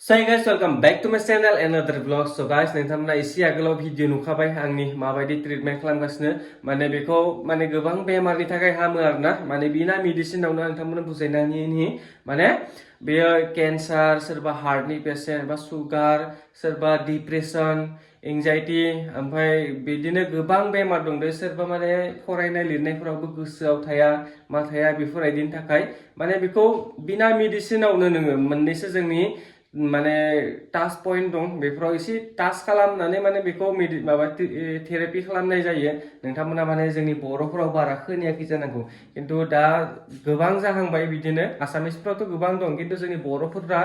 So hey guys, welcome back to my channel and another vlog. So guys, नोंथांमोना एसे आगोलाव video नुखाबाय आंनि माबायदि ट्रिटमेन्ट खालामगासिनो माने बेखौ माने गोबां बेमारनि थाखाय हामो आरोना माने बिना मेडिसिनावनो नोंथांमोननो बुजायनायनि माने बेयो केन्सार सोरबा हार्टनि पेशेन्ट बा सुगार सोरबा डिप्रेसन एंजाइटि ओमफ्राय बिदिनो गोबां बेमार दं दे सोरबा माने फरायनाय लिरनायफोरावबो गोसोआव थाया मा थाया बेफोरबायदिनि थाखाय माने बेखौ बिना मेडिसिनावनो नोङो मोननैसो जोंनि माने टाच पॉइंट दं बेफोराव एसे टाच खालामनानै माने बेखौ माबा थेरापि खालामनाय जायो नोंथांमोना माने जोंनि बर'फोराव बारा खोनायाखै जानांगौ खिन्थु दा गोबां जाहांबाय बिदिनो आसामिसफ्रावथ' गोबां दं खिन्थु जोंनि बर'फोरा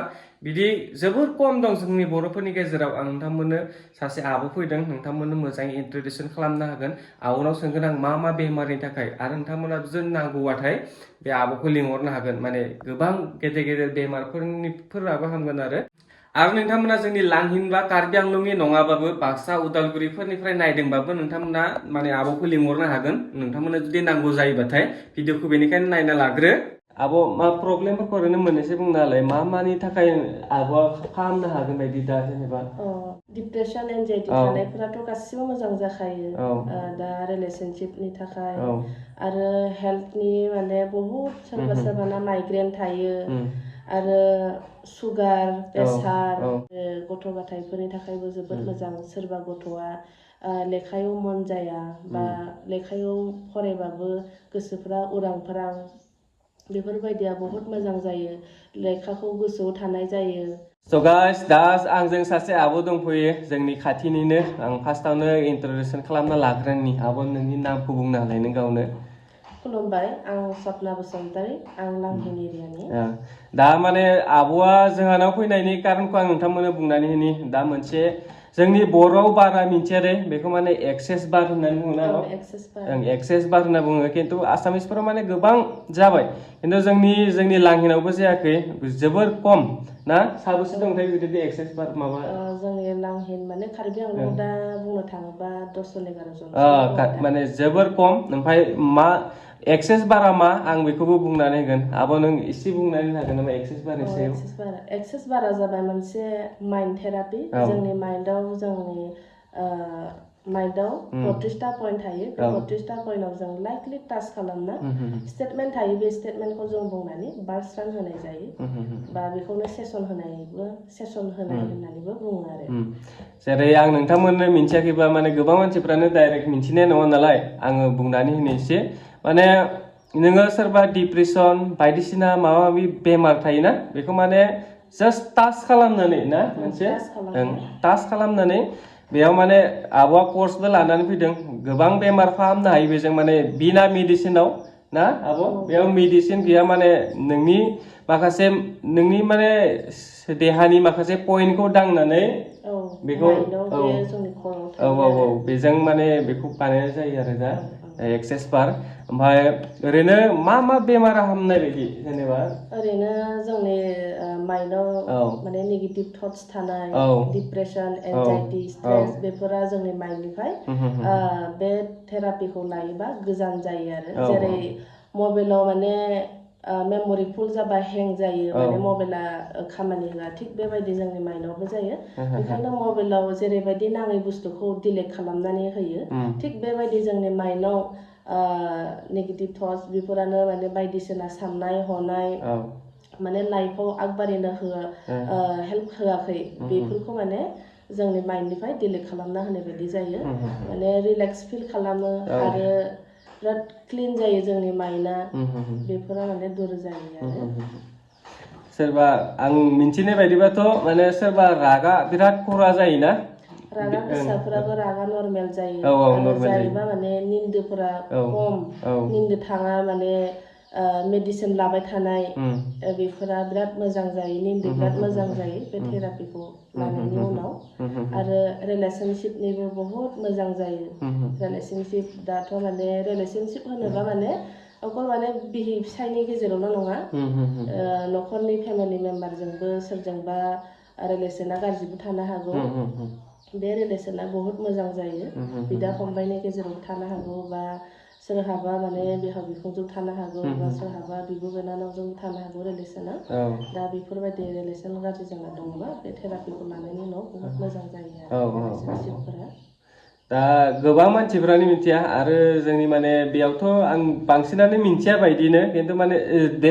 बिदि जोबोर खम दं जोंनि बर'फोरनि गेजेराव आं नोंथांमोननो सासे आब' फैदों नोंथांमोननो मोजाङै इन्ट्रडक्सन खालामनो हागोन आब'नाव सोंगोन आं मा बेमारनि थाखाय आरो नोंथांमोना जों नांगौबाथाय बे आब'खौ लिंहरनो हागोन माने गोबां गेदेर गेदेर बेमारफोराबो हामगोन आरो नोंथांमोना जोंनि लांहिन बा कार्बि आंलंनि नङाबाबो बाक्सा उदालगुरिफोरनिफ्राय नायदोंबाबो नोंथांमोना माने आब'खौ लिंहरनो हागोन नोंथांमोना जुदि नांगौ जायोबाथाय भिडिअखौ बेनिखायनो नायना लाग्रो आब' मा प्रब्लेमफोरखौ ओरैनो मोननैसो बुंनो हालाय मानि थाखाय आब'आ फाहामनो हागोन बायदि दा जेनेबा डिप्रेसन एनजाइटि थानायफोराथ' गासिबो मोजां जाखायो दा रिलेशनशिपनि थाखाय आरो हेल्थनि माने बहुत सोरबा सोरबाना माइग्रेन थायो आरो सुगार प्रेसार गथ' गथायफोरनि थाखायबो जोबोद मोजां सोरबा गथ'आ लेखायाव मन जाया बा लेखायाव फरायबाबो गोसोफ्रा उरां फारां बेफोरबायदिया बहुत मोजां जायो लेखाखौ गोसोआव थानाय जायो So guys, दा आंजों सासे आब' दंफैयो जोंनि खाथिनिनो आं फार्स्टआवनो इन्ट्रडक्सन खालामना लाग्रोनि आब' नोंनि नामखौ बुंनो हालाय नों गावनो खुलुमबाय आं सपना बसुमतारी आं लांहिन एरियानि दा माने आब'आ जोंहानाव फैनायनि कारनखौ आं नोंथांमोननो बुंनानै होनि दा मोनसे जोंनि बर'आव बारा मिथिया दे बेखौ माने एक्सेस बार होननानै बुङो ना एक्सेस बार होनना बुङो खिन्थु आसामिसफोराव माने गोबां जाबाय खिन्थु जोंनि लांहिनावबो जायाखै जोबोर खम ना साबेसे दंथाय बिदि एक्सेस बार माबा जोंनि लांहिन माने कार्बि आंलं दा बुंनो थाङोबा 10-11 जन माने जोबोर खम ओमफ्राय मा एक्सेस बारा मा आं बेखौबो बुंनानै होगोन आब' नों एसे बुंनानै हागोन नामा एक्सेस बारनि सायाव एक्सेस बारा जाबाय मोनसे माइन्ड थेरापि जोंनि माइन्डआव जोंनि माइन्डआव 32टा पॉइंट थायो बे 32टा पॉइन्टआव जों लाइटलि टाच खालामना स्टेटमेन्ट थायो बे स्टेटमेन्टखौ जों बुंनानै बार्स रान होनाय जायो बा बेखौनो सेसन होनाय होननानैबो बुङो आरो जेरै आं नोंथांमोननो मिन्थियाखैबा माने गोबां मानसिफ्रानो डाइरेक्ट मिन्थिनाय नङा नालाय आङो बुंनानै होनो एसे माने नोङो सोरबा डिप्रेसन बायदिसिना माबा माबि बेमार थायोना बेखौ माने जास्ट टाच खालामनानै ना मोनसे टाच खालामनानै बेयाव माने आब'आ कर्सबो लानानै फैदों गोबां बेमार फाहामनो हायो बेजों माने बिना मेडिसिनाव ना आब' बेयाव मेडिसिन गैया माने नोंनि माखासे नोंनि माने देहानि माखासे पइन्टखौ दांनानै बेखौ बेजों माने बेखौ बानायनाय जायो आरो दा एक्सेस बार ओमफ्राय ओरैनो मा बेमारा हामनाय बायदि जेनेबा ओरैनो जोंनि माइन्डआव माने नेगेटिभ थट्स थानाय डिप्रेसन एनजाइटि स्ट्रेस बेफोरा जोंनि माइन्डनिफ्राय बे थेरापिखौ लायोबा गोजान जायो आरो जेरै मबाइलाव माने मेम'रि फुल जाबा हें जायो माने मबाइला खामानि होआ थिग बेबायदि जोंनि माइन्डआवबो जायो बेखायनो मबाइलाव जेरैबायदि नाङै बुस्थुखौ डिलिट खालामनानै होयो थिग बेबायदि जोंनि माइन्डआव नेगेटिभ थट्स बेफोरानो माने बायदिसिना साननाय हनाय माने लाइफआव आगबारिनो हेल्प होआखै बेफोरखौ माने जोंनि माइन्डनिफ्राय डिलिट खालामना होनाय बायदि जायो माने रिलेक्स फिल खालामो आरो बिराद क्लिन जायो जोंनि माइन्डआ बेफोरा माने दुर जायो आरो सोरबा आं मिन्थिनाय बायदिबाथ' माने सोरबा रागा बिराद खरा जायोना रागा गोसाफोराबो रागा नर्मेल जायो आरो जायोबा माने निन्दोफोरा खम निन्दो थाङा माने मेडिसिन लाबाय थानाय बेफोरा बिराद मोजां जायो निन्दो बिराद मोजां जायो बे थेरापिखौ लानायनि उनाव आरो रिलेशनशिपनिबो बहुत मोजां जायो रिलेशनशिप दाथ' माने रिलेशनशिप होनोबा माने अकल माने बिसि फिसायनि गेजेरावल' नङा न'खरनि फेमिलि मेम्बारजोंबो सोरजोंबा रिलेशना गाज्रिबो थानो हागौ बे रिलेशना बहुत मोजां जायो बिदा फंबायनि गेजेराव थानो हागौ बा सोरहाबा माने बिहाव बिखुनजों थानो हागौ बा सोरहाबा बिब' बिनानावजों थानो हागौ रिलेसना दा बेफोरबायदि रिलेसन गाज्रि जाना दङबा बे थेरापिखौ लानायनि उनाव बहुत मोजां जायो आरो रिलेसनशिपफोरा दा गोबां मानसिफ्रानो मिथिया आरो जोंनि माने बेयावथ' आं बांसिनानो मिथिया बायदिनो खिन्थु माने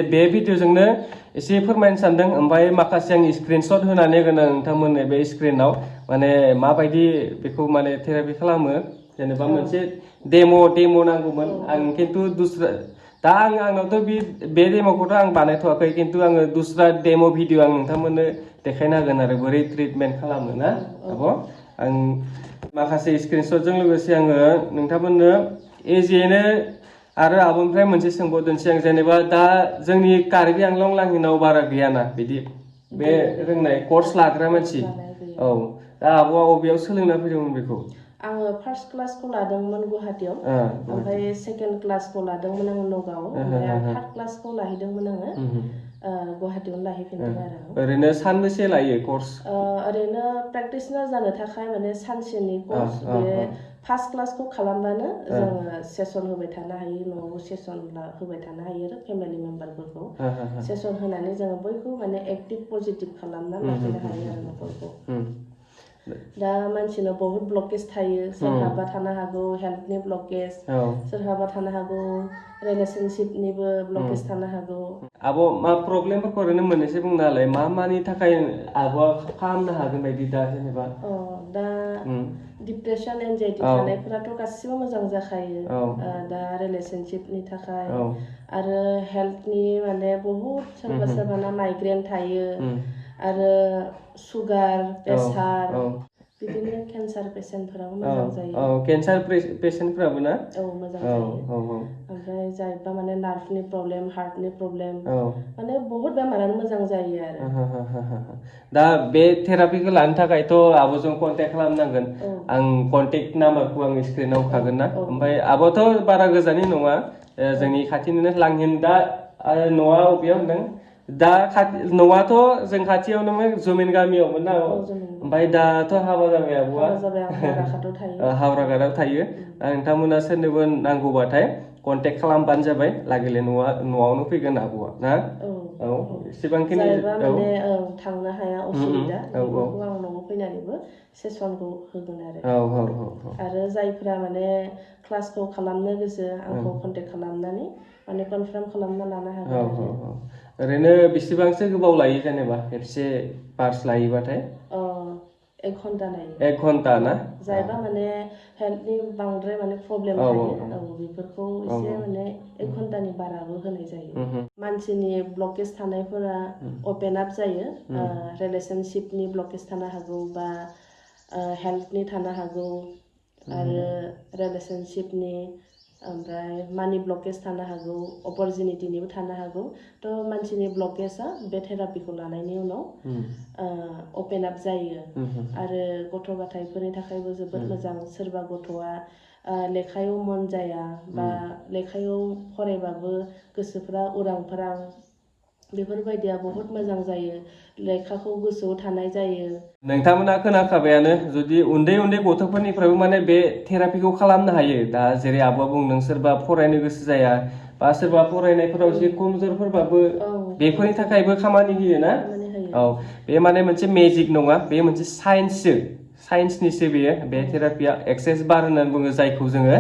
बे भिडिअ'जोंनो एसे फोरमायनो सानदों ओमफ्राय माखासे आं स्क्रिनशट होनानै होगोन नोंथांमोननो बे स्क्रिनाव माने माबायदि बेखौ माने थेरापि खालामो जेनेबा मोनसे डेम' नांगौमोन आं खिन्थु दुसरा दा आंनावथ' बे डेम'खौथ' आं बानायथ'वाखै खिन्थु आङो दुसरा डेम' भिडिअ आं नोंथांमोननो देखायना होगोन आरो बोरै ट्रिटमेन्ट खालामो ना आब' आं माखासे स्क्रिनशटजों लोगोसे आङो नोंथांमोननो इजियैनो आरो आब'निफ्राय मोनसे सोंबावदोंसै आं जेनेबा दा जोंनि कार्बि आंलं लांहिनाव बारा गैयाना बिदि बे रोंनाय कर्स लाग्रा मानसि औ दा आब'आ अबेयाव सोलोंना फैदोंमोन बेखौ आङो फार्स्ट क्लासखौ लादोंमोन गुवाहाटियाव ओमफ्राय सेकेन्ड क्लासखौ लादोंमोन आङो नगाव ओमफ्राय थार्ड क्लासखौ लाहैदोंमोन आङो गुवाहाटियावनो लाहैफिनदों आरो ओरैनो सानबेसे लायो कर्स ओरैनो प्रेक्टिसनार जानो थाखाय माने सानसेनि कर्स बे फार्स्ट क्लासखौ खालामबानो जोङो सेसन होबाय थानो हायो न'आव सेसन होबाय थानो हायो आरो फेमिलि मेम्बारफोरखौ सेसन होनानै जोङो बयखौ माने एक्टिभ पजिटिभ खालामना लाखिनो हायो आरो न'खरखौ दा मानसिनाव बहुत ब्लकेज थायो सोरहाबा थानो हागौ हेल्थनि ब्लकेज सोरहाबा थानो हागौ रिलेसनशिपनिबो ब्लकेज थानो हागौ आब' मा प्रब्लेमफोरखौ ओरैनो मोननैसो बुंनो हालाय मानि थाखाय आब'आ फाहामनो हागोन बायदि दा जेनेबा दा डिप्रेसन एनजाइटि थानायफोराथ' गासिबो मोजां जाखायो दा रिलेसनशिपनि थाखाय आरो हेल्थनि माने बहुत सोरबा सोरबाना माइग्रेन थायो आरो सुगार प्रेसार बिदिनो केन्सार पेसेन्टफोराबो मोजां जायो केन्सार पेसेन्टफोराबो ना मोजां जायो ओमफ्राय जायबा माने नार्भनि प्रब्लेम हार्टनि प्रब्लेम माने बहुत बेमारानो मोजां जायो आरो दा बे थेरापिखौ लानो थाखायथ' आब'जों कन्टेक्ट खालामनांगोन आं कन्टेक्ट नाम्बारखौ आं स्क्रिनाव होखागोन ना ओमफ्राय आब'थ' बारा गोजाननि नङा जोंनि खाथिनिनो लांहिन दा न'आ बबेयाव होनदों दा न'आथ' जों खाथियावनोमोन जमिन गामियावमोन ना ओमफ्राय दाथ' हाबा जाबाय आब'आ हावराघाटआव थायो नोंथांमोना सोरनोबो नांगौबाथाय कन्टेक्ट खालामबानो जाबाय लागैले न'आवनो फैगोन आब'आ ना एसेबांखिनि माने थांनो हाया असुबिदा बेफोरखौ आं न'आव फैनानैबो सेसनखौ होगोन आरो जायफ्रा माने क्लासखौ खालामनो गोसो आंखौ कन्टेक्ट खालामनानै माने कनफार्म खालामना लानो हागोन ओरैनो बेसेबांसो गोबाव लायो जेनेबा खेबसे पार्स लायोबाथाय 1 घन्टा लायो 1 घन्टा ना जायबा माने हेल्थनि बांद्राय माने प्रब्लेम थायो बेफोरखौ एसे माने 1 घन्टानि बाराबो होनाय जायो मानसिनि ब्लकेज थानायफोरा अपेन आप जायो रिलेसनशिपनि ब्लकेज थानो हागौ बा हेल्थनि थानो हागौ आरो रिलेसनशिपनि ओमफ्राय मानि ब्लकेज थानो हागौ अपरचुनिटिनिबो थानो हागौ थ' मानसिनि ब्लकेजआ बे थेरापिखौ लानायनि उनाव अपेन आप जायो आरो गथ' गथायफोरनि थाखायबो जोबोद मोजां सोरबा गथ'आ लेखायाव मन जाया बा लेखायाव फरायबाबो गोसोफ्रा उरां फारां बेफोरबायदिया बहुत मोजां जायो लेखाखौ गोसोआव थानाय जायो नोंथांमोना खोनाखाबायानो जुदि उन्दै गथ'फोरनिफ्रायबो माने बे थेरापिखौ खालामनो हायो दा जेरै आब'आ बुंदों सोरबा फरायनो गोसो जाया बा सोरबा फरायनायफोराव एसे खमजोरफोरबाबो बेफोरनि थाखायबो खामानि होयो ना बे माने मोनसे मेजिक नङा बे मोनसे साइन्सनिसो बेयो बे थेरापिया एक्सेस बार होननानै बुङो जायखौ जोङो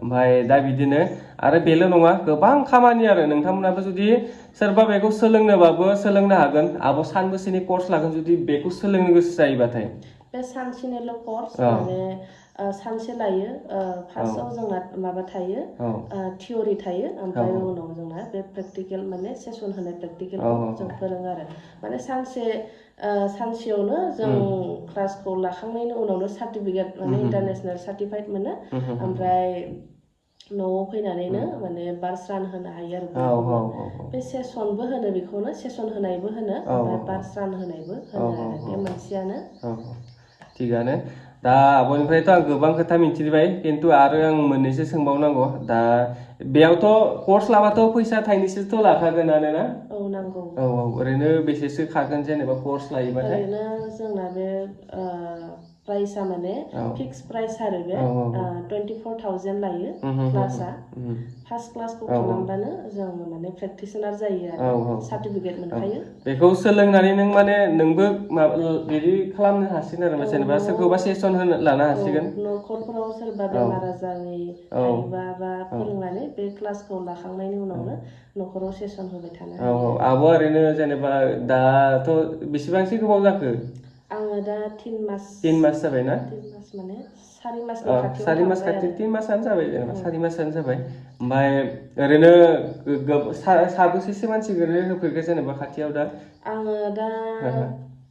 ओमफ्राय दा बिदिनो आरो बेल' नङा गोबां खामानि आरो नोंथांमोनाबो जुदि सोरबा बेखौ सोलोंनोबाबो सोलोंनो हागोन आब' सानबेसेनि कर्स लागोन जुदि बेखौ सोलोंनो गोसो जायोबाथाय बे सानसेनिल' कर्स माने सानसे लायो फार्स्टआव जोंना माबा थायो थियरि थायो ओमफ्राय उनाव जोंना बे प्रेक्टिकेल माने सेसन होनाय प्रेक्टिकेलखौ जों फोरोङो आरो माने सानसेयावनो जों क्लासखौ लाखांनायनि उनावनो सार्टिफिकेट माने इन्टारनेसनेल सार्टिफाइड मोनो ओमफ्राय न'आव फैनानैनो माने बार्स रान होनो हायो आरो बे सेसनबो होनो बेखौनो सेसन होनायबो होनो ओमफ्राय बार्स रान होनायबो होनो आरो बे मोनसेयानो थिगानो दा आब'निफ्रायथ' आं गोबां खोथा मिथिबाय खिन्थु आरो आं मोननैसो सोंबावनांगौ दा बेयावथ' कर्स लाबाथ' फैसा थाइनैसोथ' लाखागोनानो ना नांगौ ओरैनो बेसेसो खागोन जेनेबा कर्स लायोबाथाय ओरैनो जोंना बे प्राइसआ माने फिक्स प्राइस आरो बे 24,000 लायो क्लासआ फार्स्ट क्लासखौ खालामबानो जों माने प्रेक्टिशनार जायो आरो सार्टिफिकेट मोनखायो बेखौ सोलोंनानै नों माने नोंबो बिदि खालामनो हासिगोन आरो जेनेबा सोरखौबा सेसन होनो लानो हासिगोन न'खरफोराव सोरबा बेमार आजारनि थायोबा बा फोरोंनानै बे क्लासखौ लाखांनायनि उनावनो न'खराव सेसन होबाय थानो हायो आब' ओरैनो जेनेबा दाथ' बेसेबांसो गोबाव जाखो आङो दा 3 मास जाबायना 3 मास माने 4 मासनि खाथियाव थांबाय 3 मासानो जाबाय जेनेबा 4 मासानो जाबाय ओमफ्राय ओरैनो साबेसेसो मानसि ओरैनो होफैखो जेनेबा खाथियाव दा आङो दा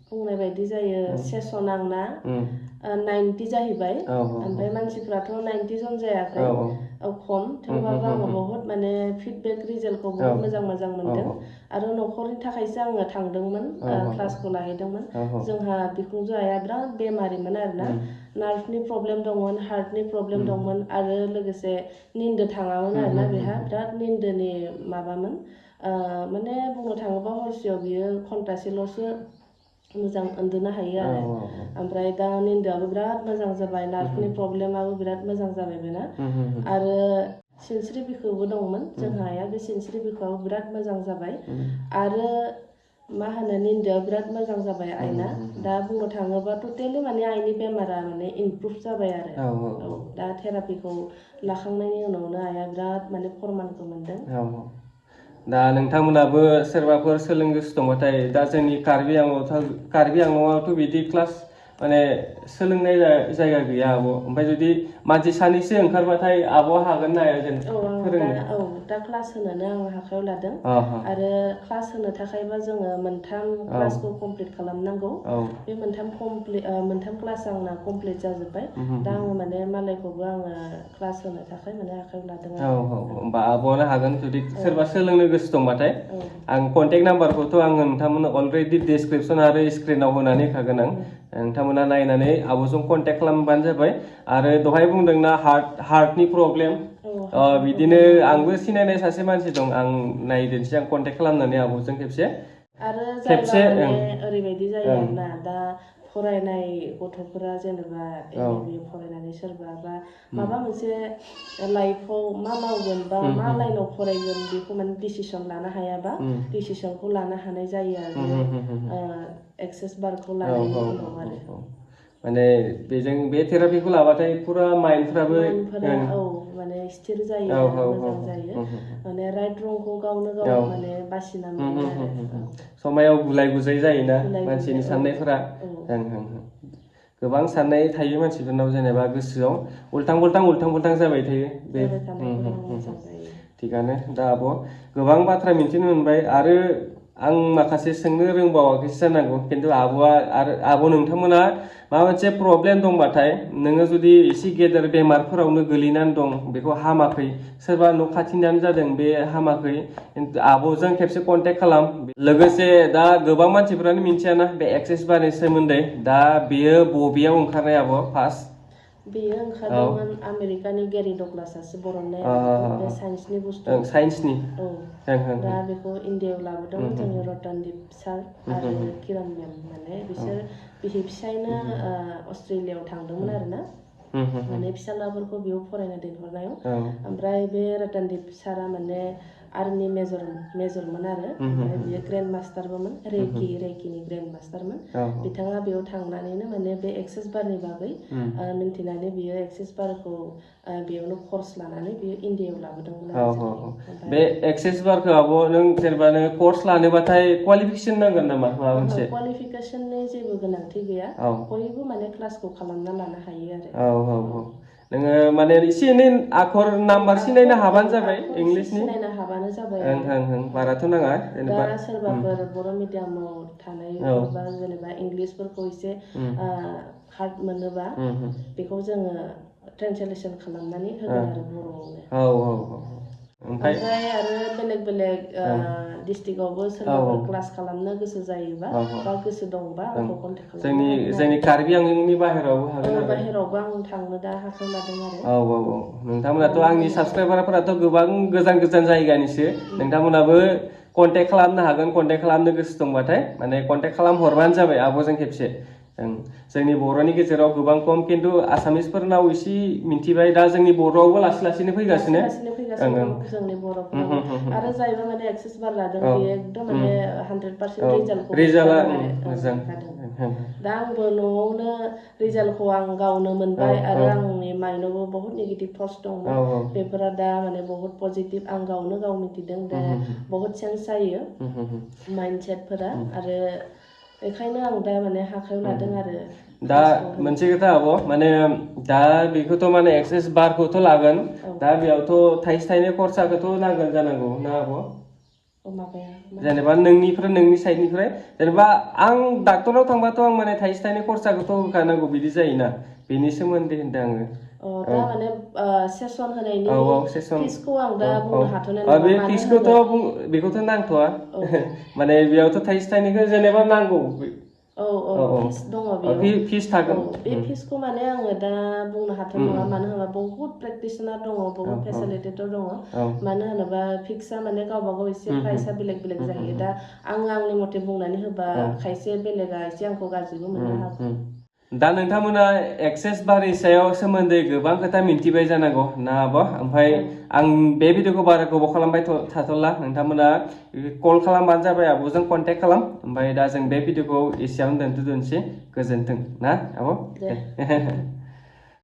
बुंनाय बायदि जायो सेसन आंना 90 जाहैबाय ओमफ्राय मानसिफ्राथ' 90 जन जायाखै खम थेवबाबो आङो बहुत माने फिडबेक रिजाल्टखौ बहुत मोजां मोनदों आरो न'खरनि थाखायसो आङो थांदोंमोन क्लासखौ लाहैदोंमोन जोंहा बिखुनजो आइया बिराद बेमारिमोन आरोना नार्भनि प्रब्लेम दंमोन हार्टनि प्रब्लेम दंमोन आरो लोगोसे निन्दो थाङामोन आरोना बेहा बिराद निन्दोनि माबामोन माने बुंनो थाङोबा हरसेयाव बियो घन्टासेल'सो मोजां उन्दुनो हायो आरो ओमफ्राय दा निन्दोआबो बिराद मोजां जाबाय नार्भनि प्रब्लेमाबो बिराद मोजां जाबाय बेना आरो सिनस्रि बिखौबो दंमोन जोंहा आइया बे सिनस्रि बिखौआबो बिराद मोजां जाबाय आरो मा होनो निन्दोआ बिराद मोजां जाबाय आइना दा बुंनो थाङोबा टटेलि माने आइनि बेमारा माने इमप्रुभ जाबाय आरो दा थेरापिखौ लाखांनायनि उनावनो आइया बिराद माने फरमानखौ मोनदों दा नोंथांमोनाबो सोरबाफोर सोलोंनो गोसो दंबाथाय दा जोंनि कार्बि आंलंआवथ' बिदि क्लास माने सोलोंनाय जायगा गैया आब' ओमफ्राय जुदि मानसि सानैसो ओंखारबाथाय आब'आ हागोन ना हाया जेनेबा दा क्लास होनोनो आं आखायाव लादों आरो क्लास होनो थाखायबा जोङो मोनथाम क्लासखौ कमप्लिट खालामनांगौ बे मोनथाम क्लास आंना कमप्लिट जाजोब्बाय दा आङो माने मालायखौबो आङो क्लास होनो थाखाय माने आखायाव लादों होमबा आब'आनो हागोन जुदि सोरबा सोलोंनो गोसो दंबाथाय आं कन्टेक्ट नाम्बारखौथ' आङो नोंथांमोननो अलरेडि डिसक्रिपसन आरो स्क्रिनाव होनानै होखागोन आं नोंथांमोना नायनानै आब'जों कन्टेक्ट खालामबानो जाबाय आरो दहाय बुंदोंना हार्टनि प्रब्लेम बिदिनो आंबो सिनायनाय सासे मानसि दं आं नायदेरनोसै आं कन्टेक्ट खालामनानै आब'जों खेबसे आरो जायबा माने ओरैबायदि जायो आरोना दा फरायनाय गथ'फोरा जेनेबा MBA फरायनानै सोरबा बा माबा मोनसे लाइफआव मा मावगोन बा मा लाइनाव फरायगोन बेखौ माने डिसिसन लानो हायाबा डिसिसनखौ लानो हानाय जायो आरो एक्सेस बारखौ लानायनि उनाव आरो माने बेजों बे थेरापिखौ लाबाथाय पुरा माइन्डफ्राबो माने स्थिर जायो मोजां जायो माने राइट रंखौ गावनो गाव माने बासिना मोनो आरो समायाव गुलाय गुजाय जायोना मानसिनि साननायफोरा गोबां साननाय थायो मानसिफोरनाव जेनेबा गोसोआव उल्थां फाल्थां जाबाय थायो बे थिगानो दा आब' गोबां बाथ्रा मिन्थिनो मोनबाय आरो आं माखासे सोंनो रोंबावाखैसो जानांगौ खिन्थु आब' नोंथांमोना माबा मोनसे प्रब्लेम दंबाथाय नोङो जुदि एसे गेदेर बेमारफोरावनो गोलैनानै दं बेखौ हामाखै सोरबा न' खाथिनानो जादों बे हामाखै आब'जों खेबसे कन्टेक्ट खालाम लोगोसे दा गोबां मानसिफोरानो मिन्थियाना बे एक्सेस बारनि सोमोन्दै दा बेयो बबेयाव ओंखारनाय आब' फार्स्ट बेयो ओंखारदोंमोन आमेरिकानि गेरि डग्लासासो बरननाय बे साइन्सनि बुस्थु साइन्सनि दा बेखौ इण्डियायाव लाबोदोंमोन जोंनि रतनदीप सार आरो किरण मेम माने बिसोर बिसि फिसायनो अस्ट्रेलियायाव थांदोंमोन आरोना माने फिसालाफोरखौ बेयाव फरायनो दोनहरनायाव ओमफ्राय बे रतनदीप सारा माने आर्मि मेजरमोन आरो ओमफ्राय बियो ग्रेन्ड मास्टारबोमोन रेकिनि ग्रेन्ड मास्टारमोन बिथाङा बेयाव थांनानैनो माने बे एक्सेस बारनि बागै मिन्थिनानै बियो एक्सेस बारखौ बेयावनो कर्स लानानै बियो इण्डियायाव लाबोदोंमोन आरो बे एक्सेस बारखौ आब' नों जेनेबा नों कर्स लानोबाथाय क्वालिफिकेसन नांगोन नामा माबा मोनसे क्वालिफिकेसननि जेबो गोनांथि गैया बयबो माने क्लासखौ खालामना लानो हायो आरो नोङो माने एसे एनै आखर नाम्बार सिनायनो हाबानो जाबाय इंलिशनि सिनायनो हाबानो जाबाय बाराथ' नाङा दा सोरबाफोर बर' मिडियामाव थानायफोरबा जेनेबा इंलिशफोरखौ एसे हार्ड मोनोबा बेखौ जोङो ट्रेन्सलेसन खालामनानै होगोन आरो बर'आवनो ओमफ्राय आरो बेलेग डिस्ट्रिक्टआवबो सोरबाफोर क्लास खालामनो गोसो जायोबा बा गोसो दंबा आंखौ कन्टेक्ट खालामनो जोंनि कार्बि आंलंनि बाहेरावबो हागोन बाहेरावबो आं थांनो दा आखायाव लादों आरो नोंथांमोनाथ' आंनि साबसक्राइबारफोराथ' गोबां गोजान जायगानिसो नोंथांमोनाबो कन्टेक्ट खालामनो हागोन कन्टेक्ट खालामनो गोसो दंबाथाय माने कन्टेक्ट खालामहरबानो जाबाय आब'जों खेबसे जोंनि बर'नि गेजेराव गोबां खम खिन्थु आसामिसफोरनाव एसे मिन्थिबाय दा जोंनि बर'आवबो लासै लासैनो फैगासिनो जोंनि बर'फोराव आरो जायबा माने एक्सेस बार लादों बेयो एकदम माने 100% रिजाल्टआ मोजां दा आंबो न'आवनो रिजाल्टखौ आं गावनो मोनबाय आरो आंनि माइन्डआवबो बहुत नेगेटिभ थट्स दंमोन बेफोरा दा माने बहुत पजिटिभ आं गावनो गाव मिथिदों दा बहुत चेन्ज जायो माइन्डसेटफोरा आरो बेखायनो आं दा माने आखायाव लादों आरो दा मोनसे खोथा आब' माने दा बेखौथ' माने एक्सेस बारखौथ' लागोन दा बेयावथ' थाइसे थाइनै खरसाखौथ' नांगोन जानांगौ ना आब' जेनेबा नोंनि साइडनिफ्राय जेनेबा आं डाक्टराव थांबाथ' आं माने थाइसे थाइनै खरसाखौथ' होखानांगौ बिदि जायोना बेनि सोमोन्दै होनदों आङो दा माने सेसन होनायनि फिसखौ आं दा बुंनो हाथ'नाय नङा बे फिसखौथ' बेखौथ' नांथ'आ माने बेयावथ' थाइसे थाइनैखौ जेनेबा नांगौ फिस दङ बेयाव फिस थागोन बे फिसखौ माने आङो दा बुंनो हाथाव नङा मानो होनोबा बहुत प्रेक्टिसनार दङ बहुत फेसिलिटेटर दङ मानो होनोबा फिक्सआ माने गावबा गाव एसे प्राइसआ बेलेग बेलेग जायो दा आङो आंनि मथे बुंनानै होबा खायसे बेलेगा एसे आंखौ गाज्रिबो मोननो हागौ दा नोंथांमोना एक्सेस बारनि सायाव सोमोन्दै गोबां खोथा मिन्थिबाय जानांगौ ना आब' ओमफ्राय आं बे भिडिअखौ बारा गोबाव खालामबाय थाथ'ला नोंथांमोना कल खालामबानो जाबाय आब'जों कन्टेक्ट खालाम ओमफ्राय दा जों बे भिडिअखौ एसेयावनो दोनथ'नोसै गोजोन्थों ना आब'